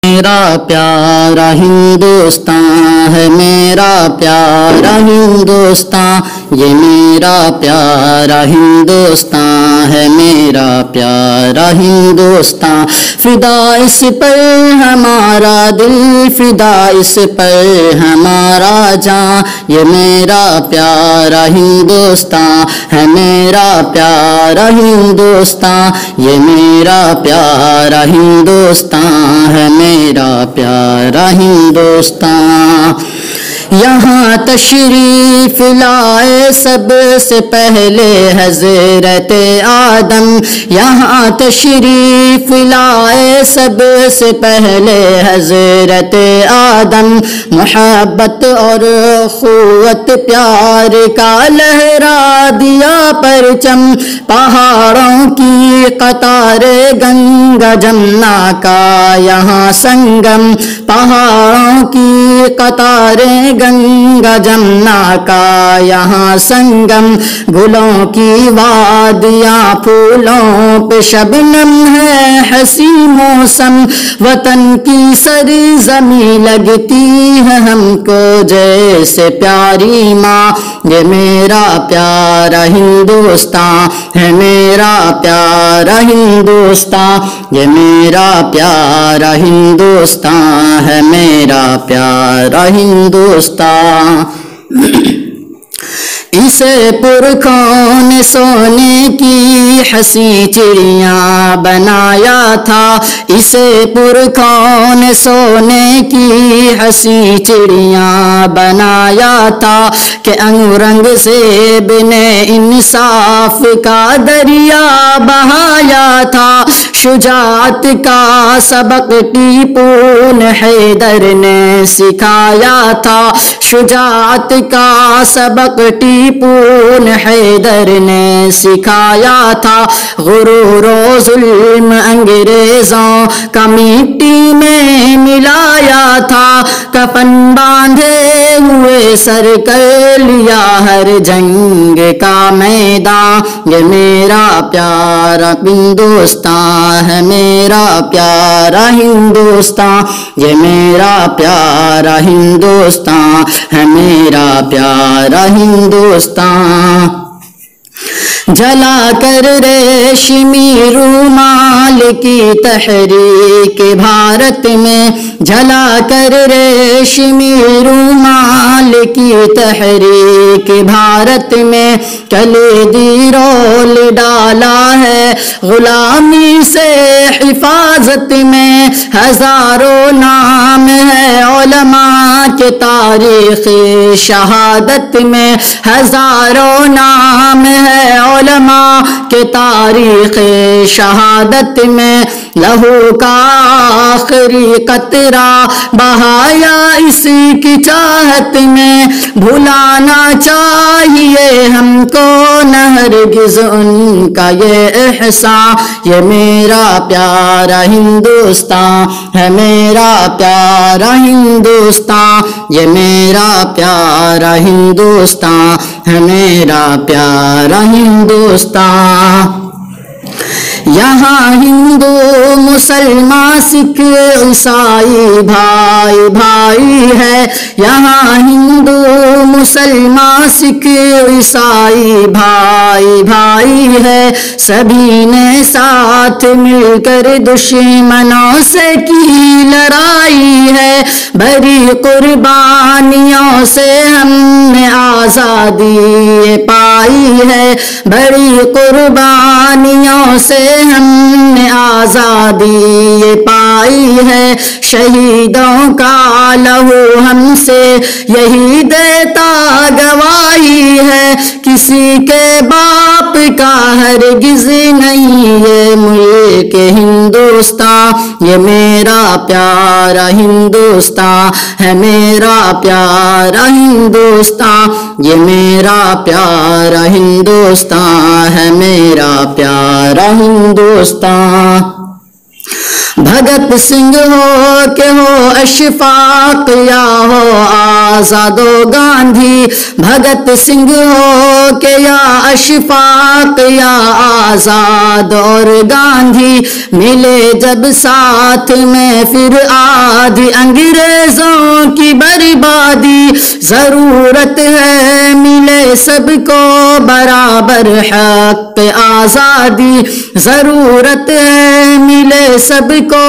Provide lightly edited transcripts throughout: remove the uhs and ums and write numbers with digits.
میرا پیارا ہندوستان ہے، میرا پیارا ہندوستان، یہ میرا پیارا ہندوستان ہے، میرا پیارا ہندوستان۔ فدا اس پر ہمارا دل، فدا اس پر ہمارا جان، یہ میرا پیارا ہندوستان ہے، میرا پیارا ہندوستان، یہ میرا پیارا ہندوستان ہے، میرا پیارا ہندوستان۔ یہاں تشریف لائے سب سے پہلے حضرت آدم، یہاں تشریف لائے سب سے پہلے حضرت آدم، محبت اور اخوت پیار کا لہرا دیا پرچم، پہاڑوں کی قطار گنگا جمنا کا یہاں سنگم، پہاڑوں کی قطاریں گنگا جمنا کا یہاں سنگم، گلوں کی وادیاں پھولوں پہ شبنم ہے حسی موسم، وطن کی سرزمین لگتی ہے ہم کو جیسے پیاری ماں، یہ میرا پیارا ہندوستان ہے، میرا پیارا ہندوستان، یہ میرا پیارا ہندوستان ہے، میرا پیارا ہندوستان۔ اسے پرکون سونے کی حسین چڑیاں بنایا تھا، اسے پرکون سونے کی حسین چڑیاں بنایا تھا، کہ انگ زیب نے انصاف کا دریا بہایا تھا، شجاعت کا سبق ٹیپو حیدر نے سکھایا تھا، شجاعت کا سبق ٹیپو حیدر نے سکھایا تھا، غرور و ظلم انگریزوں کا مٹی میں ملایا تھا، کفن باندھے ہوئے سر کر لیا ہر جنگ کا میدان، یہ میرا پیارا ہندوستان ہے، میرا پیارا ہندوستان، یہ میرا پیارا ہندوستان ہے، میرا پیارا ہندوستان۔ جلا کر ریشمی رومال کی تحریک بھارت میں، جلا کر ریشمی رومال کی تحریک بھارت میں، کلیدی رول ڈالا ہے غلامی سے حفاظت میں، ہزاروں نام ہے علماء کے تاریخ شہادت میں، ہزاروں نام ہے علماء کے تاریخ شہادت میں، لہو کا آخری قطرہ بہایا اسی کی چاہت میں، بھلانا چاہیے ہم کو نہ ہرگز ان کا یہ احسان، یہ میرا پیارا ہندوستان ہے، میرا پیارا ہندوستان، یہ میرا پیارا ہندوستان ہے، میرا پیارا ہندوستان۔ یہاں ہندو مسلمان سکھ عیسائی بھائی بھائی ہے، یہاں ہندو مسلمان سکھ عیسائی بھائی بھائی ہے، سبھی نے ساتھ مل کر دشمنوں سے کی لڑائی ہے، بڑی قربانیوں سے ہم نے آزادی پائی ہے، بڑی قربانیوں سے ہم نے آزادی پائی ہے، شہیدوں کا لہو ہم سے یہی دیتا گواہی ہے، کسی کے باپ کا ہرگز نہیں یہ ملک ہندوستان، یہ میرا پیارا ہندوستان ہے، میرا پیارا ہندوستان، یہ میرا پیارا ہندوستان ہے، میرا پیارا ہندوستان۔ بھگت سنگھ ہو کہ ہو اشفاق یا ہو آزاد و گاندھی، بھگت سنگھ ہو کہ یا اشفاق یا آزاد اور گاندھی، ملے جب ساتھ میں پھر آدھی انگریزوں کی بربادی، ضرورت ہے ملے سب کو برابر حق آزادی، ضرورت ہے ملے سب کو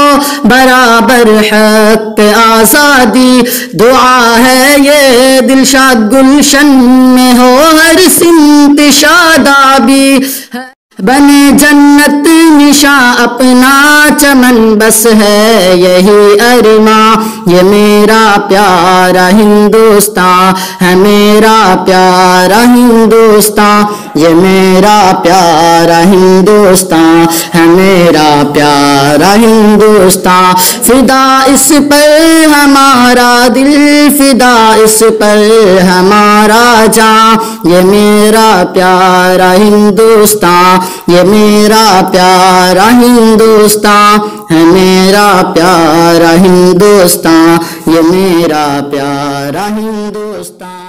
برابر حق آزادی، دعا ہے یہ دلشاد گلشن میں ہو ہر سمت شادابی، بنے جنت نشاں اپنا چمن بس ہے یہی ارماں، یہ میرا پیارا ہندوستان ہے میرا پیارا ہندوستان، یہ میرا پیارا ہندوستان ہے میرا پیارا ہندوستان، فدا اس پر ہمارا دل، فدا اس پر ہمارا جان، یہ میرا پیارا ہندوستان، یہ میرا پیارا ہندوستان ہے میرا پیارا ہندوستان، یہ میرا پیارا ہندوستان۔